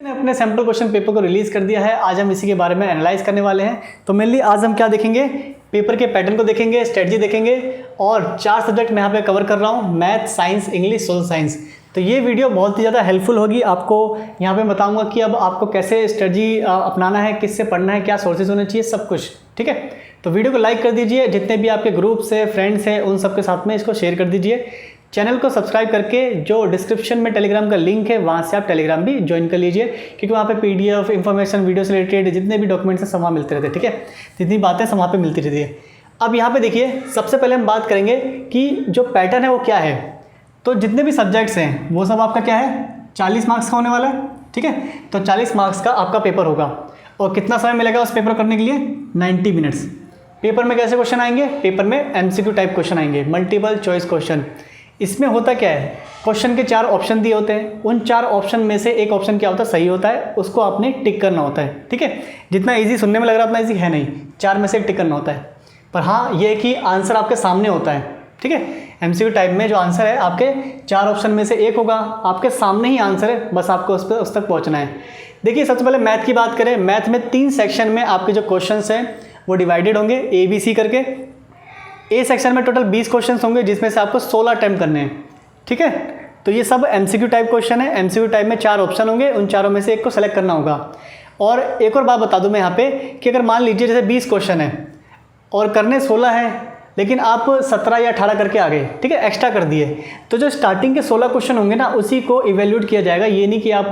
ने अपने sample question paper को रिलीज़ कर दिया है। आज हम इसी के बारे में एनालाइज करने वाले हैं। तो मेनली आज हम क्या देखेंगे, पेपर के पैटर्न को देखेंगे, स्ट्रेटजी देखेंगे और 4 सब्जेक्ट मैं यहाँ पे कवर कर रहा हूँ, math, science, English, social science. तो ये वीडियो बहुत ही ज़्यादा हेल्पफुल होगी आपको। यहाँ पे बताऊँगा कि अब आपको कैसे स्ट्रेटजी अपनाना है, किससे पढ़ना है, क्या सोर्सेज होने चाहिए, सब कुछ। ठीक है, तो वीडियो को लाइक कर दीजिए, जितने भी आपके ग्रुप्स है, फ्रेंड्स हैं, उन सबके साथ में इसको शेयर कर दीजिए। चैनल को सब्सक्राइब करके जो डिस्क्रिप्शन में टेलीग्राम का लिंक है वहाँ से आप टेलीग्राम भी ज्वाइन कर लीजिए, क्योंकि वहाँ पे पीडीएफ, इन्फॉर्मेशन, वीडियो से रिलेटेड जितने भी डॉक्यूमेंट्स हैं सब वहाँ मिलते रहते हैं। ठीक है, जितनी बातें सब वहाँ पे मिलती रहती है। अब यहाँ पे देखिए, सबसे पहले हम बात करेंगे कि जो पैटर्न है वो क्या है। तो जितने भी सब्जेक्ट्स हैं वो सब आपका क्या है, 40 मार्क्स का होने वाला है। ठीक है, तो 40 मार्क्स का आपका पेपर होगा। और कितना समय मिलेगा उस पेपर करने के लिए? 90 मिनट्स। पेपर में कैसे क्वेश्चन आएंगे? पेपर में एमसीक्यू टाइप क्वेश्चन आएंगे, मल्टीपल चॉइस क्वेश्चन। इसमें होता क्या है, क्वेश्चन के 4 ऑप्शन दिए होते हैं, उन 4 ऑप्शन में से एक ऑप्शन क्या होता है, सही होता है, उसको आपने टिक करना होता है। ठीक है, जितना इजी सुनने में लग रहा है उतना इजी है नहीं, 4 में से एक टिक करना होता है। पर हाँ, ये कि आंसर आपके सामने होता है। ठीक है, एमसीक्यू टाइप में जो आंसर है आपके 4 ऑप्शन में से एक होगा, आपके सामने ही आंसर है, बस आपको उस तक पहुँचना है। देखिए, सबसे पहले मैथ की बात करें। मैथ में 3 सेक्शन में आपके जो क्वेश्चन हैं वो डिवाइडेड होंगे ABC करके। ए सेक्शन में टोटल 20 क्वेश्चन होंगे, जिसमें से आपको 16 अटैम्प्ट करने हैं। ठीक है, तो ये सब एमसीक्यू टाइप क्वेश्चन है। एमसीक्यू टाइप में 4 ऑप्शन होंगे, उन चारों में से एक को सेलेक्ट करना होगा। और एक और बात बता दूं मैं यहाँ पे कि अगर मान लीजिए जैसे 20 क्वेश्चन है और करने 16 हैं, लेकिन आप 17 या 18 करके आ गए, ठीक है, एक्स्ट्रा कर दिए, तो जो स्टार्टिंग के 16 क्वेश्चन होंगे ना, उसी को इवेल्यूट किया जाएगा। ये नहीं कि आप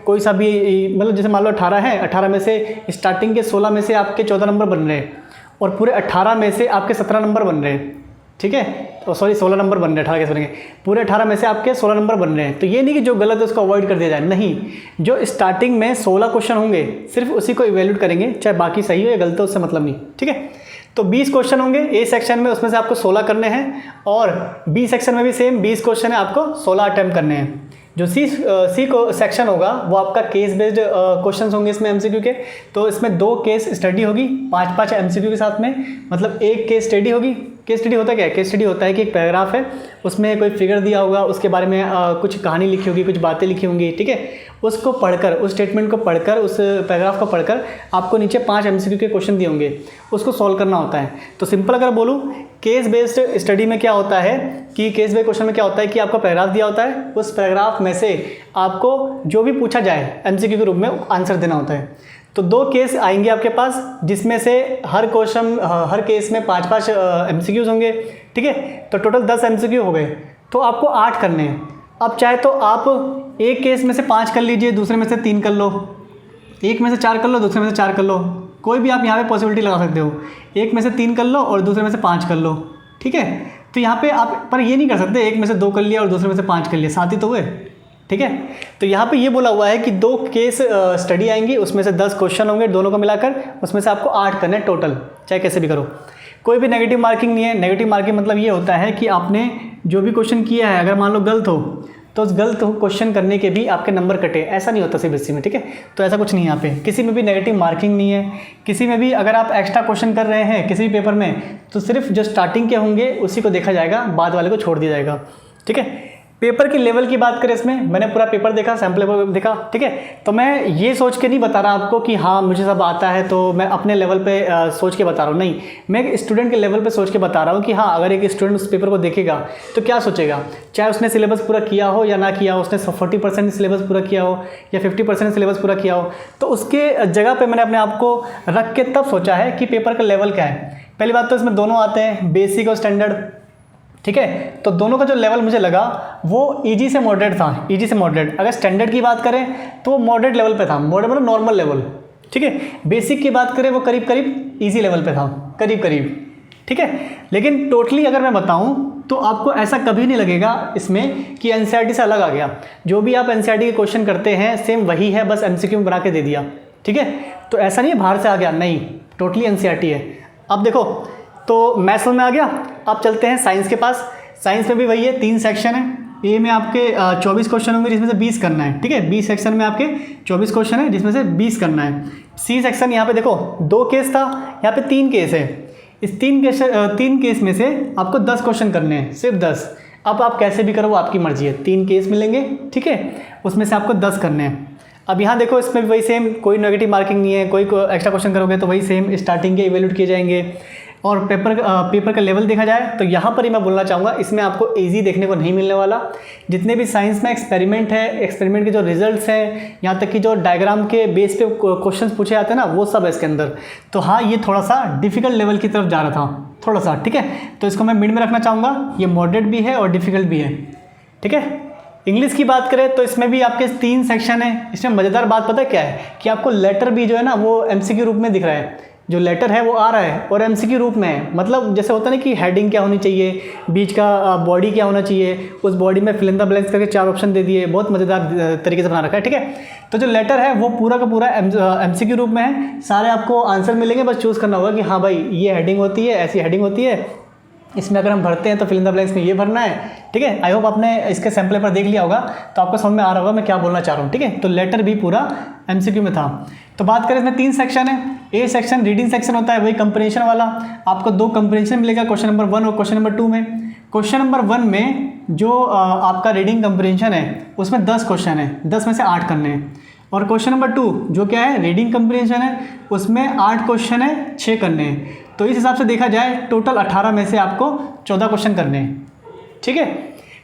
कोई सा भी, मतलब जैसे मान लो 18 है, 18 में से स्टार्टिंग के 16 में से आपके 14 नंबर बन रहे हैं और पूरे 18 में से आपके 17 नंबर बन रहे हैं। ठीक है, तो सॉरी 16 नंबर बन रहे हैं, 18 कैसे बनेंगे, पूरे 18 में से आपके 16 नंबर बन रहे हैं। तो ये नहीं कि जो गलत है उसको अवॉइड कर दिया जाए, नहीं, जो स्टार्टिंग में 16 क्वेश्चन होंगे सिर्फ उसी को इवेल्यूट करेंगे, चाहे बाकी सही हो या गलत हो, उससे मतलब नहीं। ठीक है, तो 20 क्वेश्चन होंगे ए सेक्शन में, उसमें से आपको 16 करने हैं, और बी सेक्शन में भी सेम 20 क्वेश्चन है, आपको 16 अटैम्प्ट करने हैं। जो सी को सेक्शन होगा वो आपका केस बेस्ड क्वेश्चंस होंगे इसमें एमसीक्यू के। तो इसमें 2 केस स्टडी होगी, 5-5 एमसीक्यू के साथ में, मतलब एक केस स्टडी होगी। केस स्टडी होता क्या है? केस स्टडी होता है कि एक पैराग्राफ है, उसमें कोई फिगर दिया होगा, उसके बारे में कुछ कहानी लिखी होगी, कुछ बातें लिखी होंगी। ठीक है, उसको पढ़कर, उस स्टेटमेंट को पढ़कर, उस पैराग्राफ को पढ़कर आपको नीचे 5 एमसीक्यू के क्वेश्चन दिए होंगे, उसको सॉल्व करना होता है। तो सिंपल अगर बोलूँ, केस बेस्ड स्टडी में क्या होता है कि केस बेस्ड क्वेश्चन में क्या होता है कि आपको पैराग्राफ दिया होता है, उस पैराग्राफ में से आपको जो भी पूछा जाए एमसीक्यू के रूप में आंसर देना होता है। तो 2 केस आएंगे आपके पास, जिसमें से हर क्वेश्चन, हर केस में 5-5 एमसीक्यूज होंगे। ठीक है, तो टोटल 10 एमसीक्यू हो गए, तो आपको 8 करने हैं। अब चाहे तो आप एक केस में से 5 कर लीजिए, दूसरे में से 3 कर लो, एक में से 4 कर लो, दूसरे में से 4 कर लो, कोई भी आप यहाँ पे पॉसिबिलिटी लगा सकते हो। एक में से 3 कर लो और दूसरे में से 5 कर लो। ठीक है, तो यहाँ पे आप पर ये नहीं कर सकते एक में से 2 कर लिया और दूसरे में से 5 कर लिया, साथ ही तो हुए। ठीक है, तो यहाँ पे ये बोला हुआ है कि 2 केस स्टडी आएंगी, उसमें से 10 क्वेश्चन होंगे दोनों को मिलाकर, उसमें से आपको 8 करने टोटल, चाहे कैसे भी करो। कोई भी नेगेटिव मार्किंग नहीं है। नेगेटिव मार्किंग मतलब ये होता है कि आपने जो भी क्वेश्चन किया है, अगर मान लो गलत हो, तो उस गलत क्वेश्चन करने के भी आपके नंबर कटे, ऐसा नहीं होता सीबीएसई में। ठीक है, तो ऐसा कुछ नहीं है यहाँ पे, किसी में भी नेगेटिव मार्किंग नहीं है। किसी में भी अगर आप एक्स्ट्रा क्वेश्चन कर रहे हैं किसी भी पेपर में, तो सिर्फ जो स्टार्टिंग के होंगे उसी को देखा जाएगा, बाद वाले को छोड़ दिया जाएगा। ठीक है, पेपर की लेवल की बात करें, इसमें मैंने पूरा पेपर देखा, सैम्पल पेपर देखा। ठीक है, तो मैं ये सोच के नहीं बता रहा आपको कि हाँ मुझे सब आता है तो मैं अपने लेवल पे सोच के बता रहा हूँ, नहीं, मैं एक स्टूडेंट के लेवल पे सोच के बता रहा हूँ कि हाँ, अगर एक स्टूडेंट उस पेपर को देखेगा तो क्या सोचेगा, चाहे उसने सिलेबस पूरा किया हो या ना किया हो, उसने 40% सिलेबस पूरा किया हो या 50% सिलेबस पूरा किया हो, तो उसके जगह पर मैंने अपने आप को रख के तब सोचा है कि पेपर का लेवल क्या है। पहली बात तो इसमें दोनों आते हैं, बेसिक और स्टैंडर्ड। ठीक है, तो दोनों का जो लेवल मुझे लगा वो इजी से मॉडरेट था, इजी से मॉडरेट। अगर स्टैंडर्ड की बात करें तो वो मॉडरेट लेवल पे था, मॉडरेट मतलब नॉर्मल लेवल। ठीक है, बेसिक की बात करें वो करीब करीब इजी लेवल पे था, करीब करीब। ठीक है, लेकिन टोटली अगर मैं बताऊं तो आपको ऐसा कभी नहीं लगेगा इसमें कि एनसीईआरटी से अलग आ गया। जो भी आप एनसीईआरटी के क्वेश्चन करते हैं सेम वही है, बस एमसीक्यू में बना के दे दिया। ठीक है, तो ऐसा नहीं है बाहर से आ गया, नहीं, टोटली एनसीईआरटी है। अब देखो, तो मैथ्स में आ गया। अब चलते हैं साइंस के पास। साइंस में भी वही है, 3 सेक्शन है। ए में आपके 24 क्वेश्चन होंगे, जिसमें से 20 करना है। ठीक है, बी सेक्शन में आपके 24 क्वेश्चन है, जिसमें से 20 करना है। सी सेक्शन यहाँ पे देखो 2 केस था, यहाँ पे 3 केस है। इस 3 केस में से आपको 10 क्वेश्चन करने हैं, सिर्फ 10। अब आप कैसे भी करो वो आपकी मर्जी है, 3 केस मिलेंगे। ठीक है, उसमें से आपको 10 करने हैं। अब यहाँ देखो इसमें भी वही सेम, कोई नेगेटिव मार्किंग नहीं है, कोई एक्स्ट्रा क्वेश्चन करोगे तो वही सेम स्टार्टिंग के इवेल्यूट किए जाएंगे। और पेपर का लेवल देखा जाए तो यहाँ पर ही मैं बोलना चाहूँगा, इसमें आपको इजी देखने को नहीं मिलने वाला। जितने भी साइंस में एक्सपेरिमेंट है, एक्सपेरिमेंट के जो रिजल्ट्स हैं, यहाँ तक कि जो डायग्राम के बेस पे क्वेश्चंस पूछे जाते हैं ना, वो सब है इसके अंदर। तो हाँ, ये थोड़ा सा डिफिकल्ट लेवल की तरफ जा रहा था थोड़ा सा, ठीक है। तो इसको मैं मिड में रखना चाहूँगा, ये मॉडरेट भी है और डिफिकल्ट भी है, ठीक है। इंग्लिश की बात करें तो इसमें भी आपके 3 सेक्शन है। इसमें मज़ेदार बात पता है क्या है कि आपको लेटर भी जो है ना वो एमसीक्यू रूप में दिख रहा है, जो लेटर है वो आ रहा है और एमसीक्यू रूप में है। मतलब जैसे होता है ना कि हेडिंग क्या होनी चाहिए, बीच का बॉडी क्या होना चाहिए, उस बॉडी में फिल इन द ब्लैंक्स करके 4 ऑप्शन दे दिए, बहुत मज़ेदार तरीके से बना रखा है, ठीक है। तो जो लेटर है वो पूरा का पूरा एमसीक्यू रूप में है, सारे आपको आंसर मिलेंगे, बस चूज़ करना होगा कि हाँ भाई ये हेडिंग होती है, ऐसी हेडिंग होती है, इसमें अगर हम भरते हैं तो फिल इन द ब्लैंक्स में ये भरना है, ठीक है। आई होप आपने इसके सैम्पल पर देख लिया होगा, तो आपको समझ में आ रहा होगा मैं क्या बोलना चाह रहा हूँ, ठीक है। तो लेटर भी पूरा एमसीक्यू में था। तो बात करें इसमें 3 सेक्शन है। ए सेक्शन रीडिंग सेक्शन होता है, वही कंप्रीहेंशन वाला, आपको 2 कंप्रीहेंशन मिलेगा, क्वेश्चन नंबर 1 और क्वेश्चन नंबर 2 में। क्वेश्चन नंबर 1 में जो आपका रीडिंग कंप्रीहेंशन है उसमें 10 क्वेश्चन है, 10 में से 8 करने हैं। और क्वेश्चन नंबर 2 जो क्या है रीडिंग कंप्रीहेंशन है, उसमें 8 क्वेश्चन है, 6 करने हैं। तो इस हिसाब से देखा जाए टोटल 18 में से आपको 14 क्वेश्चन करने हैं, ठीक है।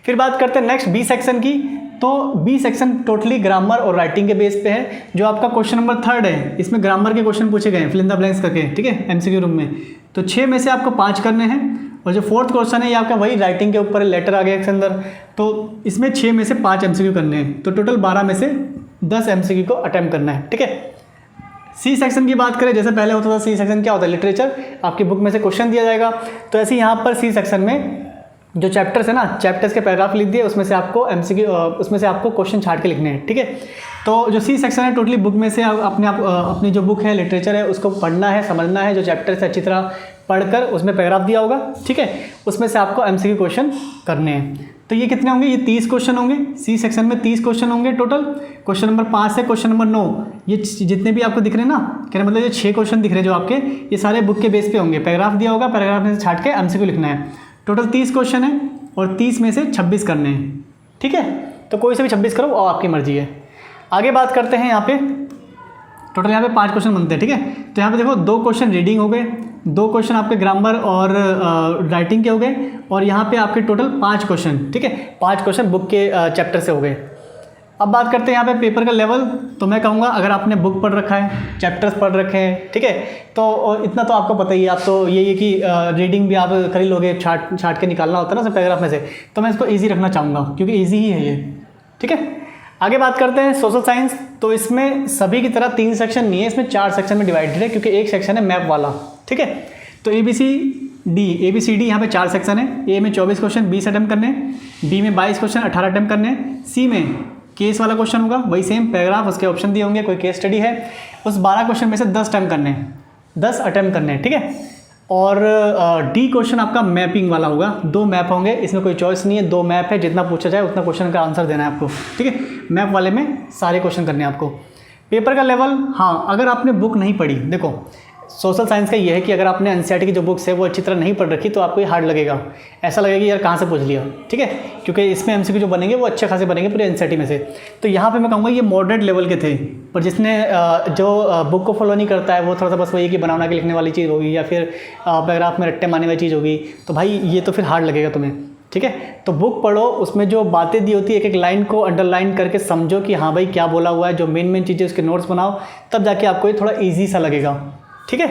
फिर बात करते हैं नेक्स्ट बी सेक्शन की। तो बी सेक्शन टोटली ग्रामर और राइटिंग के बेस पे है। जो आपका क्वेश्चन नंबर 3 है, इसमें ग्रामर के क्वेश्चन पूछे गए हैं फिल इन द ब्लैंक्स करके, ठीक है, एमसीक्यू रूम में। तो 6 में से आपको 5 करने हैं। और जो 4th क्वेश्चन है ये आपका वही राइटिंग के ऊपर लेटर आ गया इसके अंदर, तो इसमें 6 में से 5 एमसीक्यू करने हैं। तो टोटल 12 में से 10 एमसीक्यू को अटेम्प्ट करना है, ठीक है। सी सेक्शन की बात करें, जैसे पहले होता था सी सेक्शन क्या होता है, लिटरेचर, आपकी बुक में से क्वेश्चन दिया जाएगा। तो ऐसे यहाँ पर सी सेक्शन में जो चैप्टर्स है ना, चैप्टर्स के पैराग्राफ लिख दिए, उसमें से आपको एमसीक्यू, उसमें से आपको क्वेश्चन छाट के लिखने हैं, ठीक है। तो जो सी सेक्शन है टोटली बुक में से अपनी जो बुक है लिटरेचर है उसको पढ़ना है, समझना है, जो चैप्टर्स है अच्छी तरह पढ़कर उसमें पैराग्राफ दिया होगा, ठीक है, उसमें से आपको एमसीक्यू क्वेश्चन करने हैं। तो ये कितने होंगे, ये 30 क्वेश्चन होंगे। सी सेक्शन में 30 क्वेश्चन होंगे टोटल। क्वेश्चन नंबर 5 से क्वेश्चन नंबर 9, ये जितने भी आपको दिख रहे हैं ना, कहने मतलब ये 6 क्वेश्चन दिख रहे हैं जो आपके, ये सारे बुक के बेस पे होंगे, पैराग्राफ दिया होगा, पैराग्राफ में से छाट के एमसीक्यू लिखना है। टोटल 30 क्वेश्चन है और 30 में से 26 करने हैं, ठीक है। तो कोई से भी 26 करो और आपकी मर्जी है। आगे बात करते हैं यहाँ पे, टोटल यहाँ पे 5 क्वेश्चन बनते हैं, ठीक है। तो यहाँ पे देखो 2 क्वेश्चन रीडिंग हो गए, 2 क्वेश्चन आपके ग्रामर और राइटिंग के हो गए, और यहाँ पे आपके टोटल 5 क्वेश्चन, ठीक है, 5 क्वेश्चन बुक के चैप्टर से हो गए। अब बात करते हैं यहाँ पे पेपर का लेवल। तो मैं कहूँगा अगर आपने बुक पढ़ रखा है, चैप्टर्स पढ़ रखे हैं, ठीक है, तो इतना तो आपको पता ही है, आप तो ये कि रीडिंग भी आप कर ही लोगे, छाट के निकालना होता है ना सब पैराग्राफ में से। तो मैं इसको ईजी रखना चाहूँगा क्योंकि ईजी ही है ये, ठीक है। आगे बात करते हैं सोशल साइंस। तो इसमें सभी की तरह 3 सेक्शन नहीं है, इसमें 4 सेक्शन में डिवाइडेड है, क्योंकि एक सेक्शन है मैप वाला, ठीक है। तो ABCD यहाँ पे 4 सेक्शन है। ए में 24 क्वेश्चन 20 अटेम्प्ट करने, बी में 22 क्वेश्चन 18 अटेम्प्ट करने, सी में केस वाला क्वेश्चन होगा, वही सेम पैराग्राफ, उसके ऑप्शन दिए होंगे, कोई केस स्टडी है, उस 12 क्वेश्चन में से 10 अटेम्प्ट करने हैं, 10 अटेम्प्ट करने हैं, ठीक है। और डी क्वेश्चन आपका मैपिंग वाला होगा, 2 मैप होंगे, इसमें कोई चॉइस नहीं है, 2 मैप है, जितना पूछा जाए उतना क्वेश्चन का आंसर देना है आपको, ठीक है। मैप वाले में सारे क्वेश्चन करने हैं आपको। पेपर का लेवल, हाँ, अगर आपने बुक नहीं पढ़ी, देखो सोशल साइंस का ये है कि अगर आपने एनसीईआरटी की जो बुक्स है वो अच्छी तरह नहीं पढ़ रखी तो आपको ये हार्ड लगेगा, ऐसा लगेगा कि यार कहाँ से पूछ लिया, ठीक है, क्योंकि इसमें एमसीक्यू जो बनेंगे वो अच्छे खासे बनेंगे पूरे एनसीईआरटी में से। तो यहाँ पे मैं कहूँगा ये मॉडरेट लेवल के थे, पर जिसने जो बुक को फॉलो नहीं करता है वो थोड़ा सा बस वही कि बनाना के लिखने वाली चीज़ होगी या फिर पैराग्राफ में रट्टे मारने वाली चीज़ होगी, तो भाई ये तो फिर हार्ड लगेगा तुम्हें, ठीक है। तो बुक पढ़ो, उसमें जो बातें दी होती है एक एक लाइन को अंडरलाइन करके समझो कि हाँ भाई क्या बोला हुआ है, जो मेन चीज़ें उसके नोट्स बनाओ, तब जाके आपको ये थोड़ा ईजी सा लगेगा, ठीक है।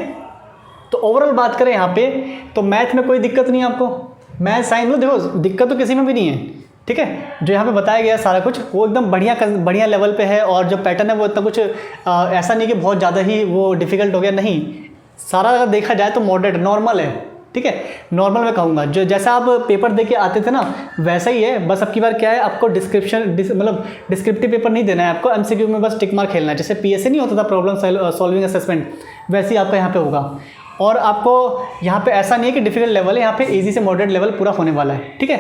तो ओवरऑल बात करें यहाँ पे, तो मैथ में कोई दिक्कत नहीं है आपको, मैथ साइंस में देखो दिक्कत तो किसी में भी नहीं है, ठीक है। जो यहाँ पे बताया गया सारा कुछ वो एकदम बढ़िया लेवल पे है, और जो पैटर्न है वो इतना कुछ ऐसा नहीं कि बहुत ज़्यादा ही वो डिफ़िकल्ट हो गया, नहीं, सारा अगर देखा जाए तो मॉडरेट नॉर्मल है, ठीक है। नॉर्मल मैं कहूँगा, जो जैसा आप पेपर दे के आते थे ना वैसा ही है, बस अब की बार क्या है, आपको मतलब डिस्क्रिप्टिव पेपर नहीं देना है, आपको एमसीक्यू में बस टिक मार्क खेलना है, जैसे पीएसए नहीं होता था प्रॉब्लम सॉल्विंग असेसमेंट, वैसे ही आपका यहाँ पे होगा। और आपको यहाँ पे ऐसा नहीं है कि डिफिकल्ट लेवल है, यहाँ पे इजी से मॉडरेट लेवल पूरा होने वाला है, ठीक है।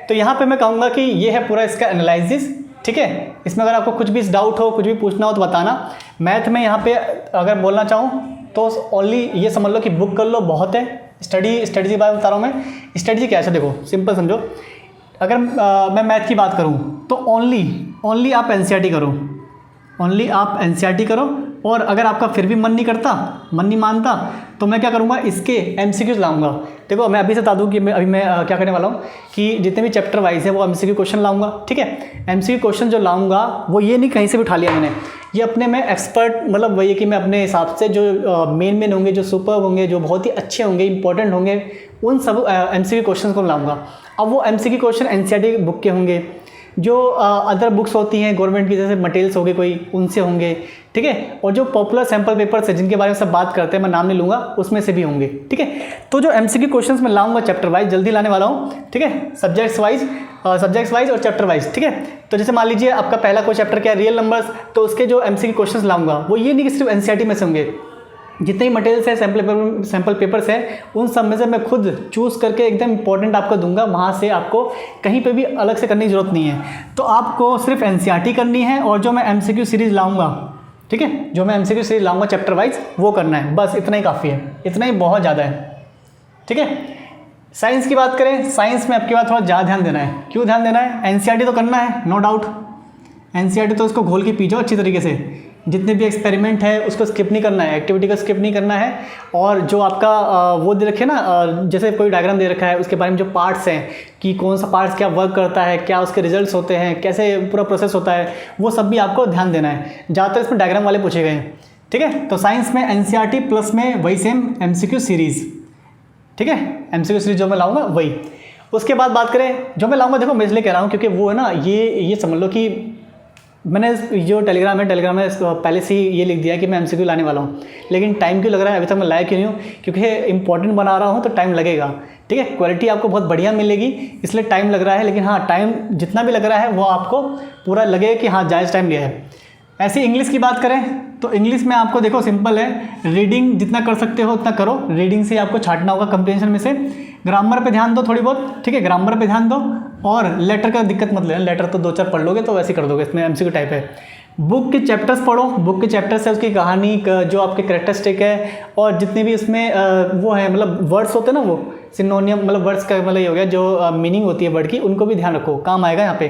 तो यहाँ पे मैं कहूँगा कि ये है पूरा इसका एनालिसिस, ठीक है। इसमें अगर आपको कुछ भी डाउट हो, कुछ भी पूछना हो तो बताना। मैथ में यहाँ पे अगर बोलना चाहूँ तो ओनली ये समझ लो कि बुक कर लो, बहुत है। स्टडी के बारे में बता रहा हूँ मैं, स्टडी क्या है, देखो सिंपल समझो, अगर मैं मैथ की बात करूँ तो ओनली आप एनसीईआरटी करो, ओनली आप एनसीईआरटी करो। और अगर आपका फिर भी मन नहीं मानता तो मैं क्या करूँगा, इसके एमसीक्यूज लाऊंगा। देखो मैं अभी से बता दूँ कि मैं क्या करने वाला हूँ कि जितने भी चैप्टर वाइज है वो एमसीक्यू क्वेश्चन लाऊंगा। ठीक है, एमसीक्यू क्वेश्चन जो लाऊंगा वो ये नहीं कहीं से भी उठा लिया मैंने, ये अपने में एक्सपर्ट, मतलब वही है कि मैं अपने हिसाब से जो मेन होंगे, जो सुपर होंगे, जो बहुत ही अच्छे होंगे, इंपॉर्टेंट होंगे, उन सब एमसीक्यू क्वेश्चन को लाऊंगा। अब वो एमसीक्यू क्वेश्चन एनसीईआरटी बुक के होंगे, जो अदर बुक्स होती हैं गवर्नमेंट की, जैसे मटेरियल्स हो गए कोई, उनसे होंगे। ठीक है, और जो पॉपुलर सैम्पल पेपर्स है जिनके बारे में सब बात करते हैं, मैं नाम नहीं लूँगा, उसमें से भी होंगे। ठीक है, तो जो एमसीक्यू क्वेश्चंस मैं लाऊंगा चैप्टर वाइज, जल्दी लाने वाला हूँ। ठीक है, सब्जेक्ट्स वाइज और चैप्टर वाइज। ठीक है, तो जैसे मान लीजिए आपका पहला कोई चैप्टर क्या है, रियल नंबर्स, तो उसके जो एमसीक्यू क्वेश्चंस लाऊंगा वो ये नहीं कि सिर्फ एनसीईआरटी में से होंगे, जितने भी मटेरियल्स है, सैम्पल पेपर्स हैं, उन सब में से मैं खुद चूज़ करके एकदम इंपॉर्टेंट आपको दूंगा। वहाँ से आपको कहीं पे भी अलग से करने की ज़रूरत नहीं है। तो आपको सिर्फ एनसीईआरटी करनी है, और जो मैं एमसीक्यू सीरीज़ लाऊंगा, ठीक है, जो मैं एमसीक्यू सीरीज़ लाऊंगा चैप्टर वाइज, वो करना है। बस इतना ही काफ़ी है, इतना ही बहुत ज़्यादा है। ठीक है, साइंस की बात करें, साइंस में आपके बाद थोड़ा ज़्यादा ध्यान देना है। क्यों ध्यान देना है? एनसीईआरटी तो करना है, नो डाउट। एनसीईआरटी तो उसको घोल के पी जाओ अच्छी तरीके से, जितने भी एक्सपेरिमेंट है उसको स्किप नहीं करना है, एक्टिविटी को स्किप नहीं करना है। और जो आपका वो दे रखे ना, जैसे कोई डायग्राम दे रखा है, उसके बारे में जो पार्ट्स हैं कि कौन सा पार्ट्स क्या वर्क करता है, क्या उसके रिजल्ट्स होते हैं, कैसे पूरा प्रोसेस होता है, वो सब भी आपको ध्यान देना है। ज़्यादातर इसमें डायग्राम वाले पूछे गए हैं। ठीक है, तो साइंस में एनसीईआरटी प्लस में वही सेम एमसीक्यू सीरीज़। ठीक है, एमसीक्यू सीरीज जो मैं लाऊंगा वही। उसके बाद बात करें जो मैं लाऊंगा, देखो मैं इसलिए कह रहा हूँ क्योंकि वो है ना, ये समझ लो कि मैंने जो टेलीग्राम में पहले से ही ये लिख दिया है कि मैं एमसीक्यू लाने वाला हूँ, लेकिन टाइम क्यों लग रहा है, अभी तक मैं लाया क्यों नहीं हूँ? क्योंकि इंपॉर्टेंट बना रहा हूँ तो टाइम लगेगा। ठीक है, क्वालिटी आपको बहुत बढ़िया मिलेगी, इसलिए टाइम लग रहा है। लेकिन हाँ, टाइम जितना भी लग रहा है वो आपको पूरा लगेगा कि हाँ जायज़ टाइम लिया है। ऐसे इंग्लिश की बात करें तो इंग्लिश में आपको देखो सिंपल है, रीडिंग जितना कर सकते हो उतना करो, रीडिंग से आपको छांटना होगा कंप्रीहेंशन में से। ग्रामर पे ध्यान दो थोड़ी बहुत, ठीक है, ग्रामर पे ध्यान दो। और लेटर का दिक्कत मत लेना, लेटर तो 2-4 पढ़ लोगे तो वैसे कर दोगे, इसमें एमसीक्यू टाइप है। बुक के चैप्टर्स पढ़ो, बुक के चैप्टर्स से उसकी कहानी, जो आपके कैरेक्टरिस्टिक है, और जितने भी उसमें वो है, मतलब वर्ड्स होते हैं ना, वो सिनोनियम, मतलब वर्ड्स का मतलब ये हो गया, जो मीनिंग होती है वर्ड की, उनको भी ध्यान रखो, काम आएगा यहाँ पे।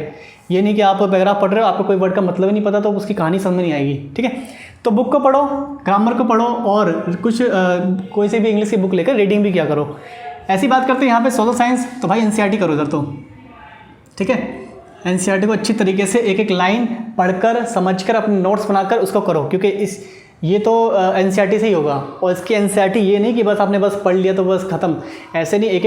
ये नहीं कि आप पैराग्राफ पढ़ रहे हो, आपको कोई वर्ड का मतलब ही नहीं पता तो उसकी कहानी समझ में नहीं आएगी। ठीक है, तो बुक को पढ़ो, ग्रामर को पढ़ो, और कुछ कोई से भी इंग्लिश की बुक लेकर रीडिंग भी किया करो। ऐसी बात करते हैं यहाँ पे सोशल साइंस, तो भाई एनसीईआरटी करो इधर तो। ठीक है, एनसीईआरटी को अच्छी तरीके से एक एक लाइन पढ़कर, समझकर, अपने नोट्स बनाकर उसको करो, क्योंकि ये तो एनसीईआरटी से ही होगा। और इसकी एनसीईआरटी ये नहीं कि बस आपने बस पढ़ लिया तो बस ख़त्म, ऐसे नहीं। एक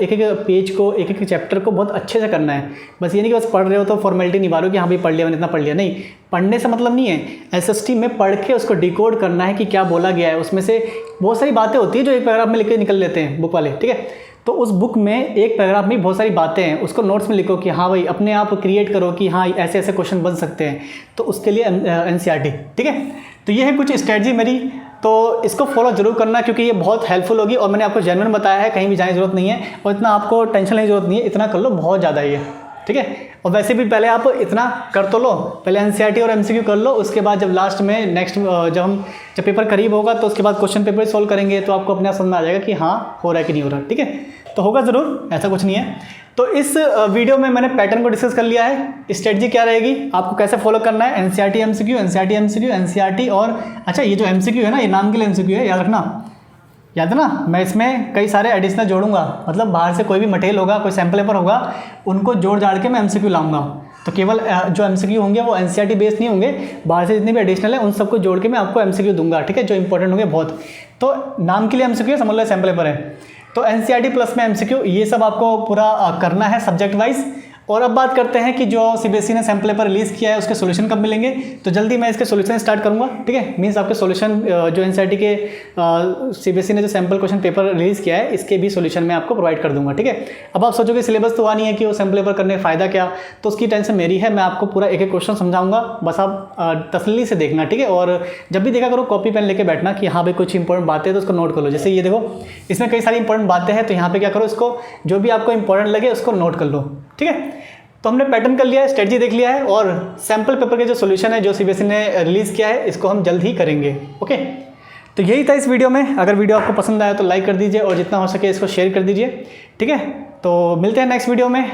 एक पेज को, एक एक चैप्टर को बहुत अच्छे से करना है। बस ये नहीं कि बस पढ़ रहे हो तो फॉर्मेलिटी निभा रहे हो कि हाँ भाई पढ़ लिया मैंने, इतना पढ़ लिया। नहीं, पढ़ने से मतलब नहीं है, एसएसटी में पढ़ के उसको डिकोड करना है कि क्या बोला गया है। उसमें से बहुत सारी बातें होती है जो एक पैराग्राफ में लिख के निकल लेते हैं बुक वाले। ठीक है, तो उस बुक में एक पैराग्राफ में बहुत सारी बातें हैं, उसको नोट्स में लिखो कि हाँ भाई, अपने आप क्रिएट करो कि हाँ ऐसे ऐसे क्वेश्चन बन सकते हैं, तो उसके लिए एनसीईआरटी। ठीक है, तो ये है कुछ स्ट्रेटजी मेरी, तो इसको फॉलो जरूर करना क्योंकि ये बहुत हेल्पफुल होगी। और मैंने आपको जेन्युइन बताया है, कहीं भी जाने की जरूरत नहीं है, और इतना आपको टेंशन लेने की जरूरत नहीं है, इतना कर लो, बहुत ज़्यादा ही है। ठीक है, और वैसे भी पहले आप इतना कर तो लो, पहले एनसीईआरटी और एमसीक्यू कर लो, उसके बाद जब लास्ट में नेक्स्ट जब पेपर करीब होगा तो उसके बाद क्वेश्चन पेपर सॉल्व करेंगे, तो आपको अपने आप समझ में आ जाएगा कि हाँ हो रहा है कि नहीं हो रहा। ठीक है, तो होगा ज़रूर, ऐसा कुछ नहीं है। तो इस वीडियो में मैंने पैटर्न को डिस्कस कर लिया है, स्ट्रेटजी क्या रहेगी, आपको कैसे फॉलो करना है, NCERT MCQ, NCERT MCQ, NCERT. और अच्छा, ये जो एमसीक्यू है ना, ये नाम के लिए एमसीक्यू है, याद रखना, याद है ना। मैं इसमें कई सारे एडिशनल जोड़ूंगा, मतलब बाहर से कोई भी मटेरियल होगा, कोई सैम्पल पेपर होगा, उनको जोड़ जाड़ के मैं एमसीक्यू लाऊंगा। तो केवल जो एमसीक्यू होंगे वो एनसीईआरटी बेस्ड नहीं होंगे, बाहर से जितने भी एडिशनल है उन सबको जोड़ के मैं आपको एमसीक्यू दूंगा। ठीक है, जो इंपॉर्टेंट होंगे बहुत। तो नाम के लिए एमसीक्यू समझ लो सैम्पल पेपर है, तो एनसीईआरटी प्लस में एमसीक्यू, ये सब आपको पूरा करना है सब्जेक्ट वाइज। और अब बात करते हैं कि जो सीबीएसई ने सैम्पल पेपर रिलीज़ किया है उसके सॉल्यूशन कब मिलेंगे। तो जल्दी मैं इसके सॉल्यूशन स्टार्ट करूंगा। ठीक है, मीन्स आपके सॉल्यूशन जो एनसीईआरटी के सीबीएसई ने जो सैम्पल क्वेश्चन पेपर रिलीज़ किया है इसके भी सॉल्यूशन मैं आपको प्रोवाइड कर दूंगा। ठीक है, अब आप सोचोगे सिलेबस तो आ नहीं है कि वो सैम्पल पेपर करने का फ़ायदा क्या, तो उसकी टेंशन मेरी है, मैं आपको पूरा एक एक क्वेश्चन समझाऊंगा, बस आप तसल्ली से देखना। ठीक है, और जब भी देखा करो कॉपी पेन लेके बैठना कि हाँ भाई कुछ इंपॉर्टेंट बातें तो उसको नोट कर लो। जैसे ये देखो, इसमें कई सारी इंपॉर्टेंट बातें हैं, तो यहाँ पे क्या करो, इसको जो भी आपको इंपॉर्टेंट लगे उसको नोट कर लो। ठीक है, तो हमने पैटर्न कर लिया है, स्ट्रेटजी देख लिया है, और सैम्पल पेपर के जो सॉल्यूशन है जो सीबीएसई ने रिलीज़ किया है इसको हम जल्द ही करेंगे। ओके, तो यही था इस वीडियो में। अगर वीडियो आपको पसंद आया तो लाइक कर दीजिए और जितना हो सके इसको शेयर कर दीजिए। ठीक है, तो मिलते हैं नेक्स्ट वीडियो में।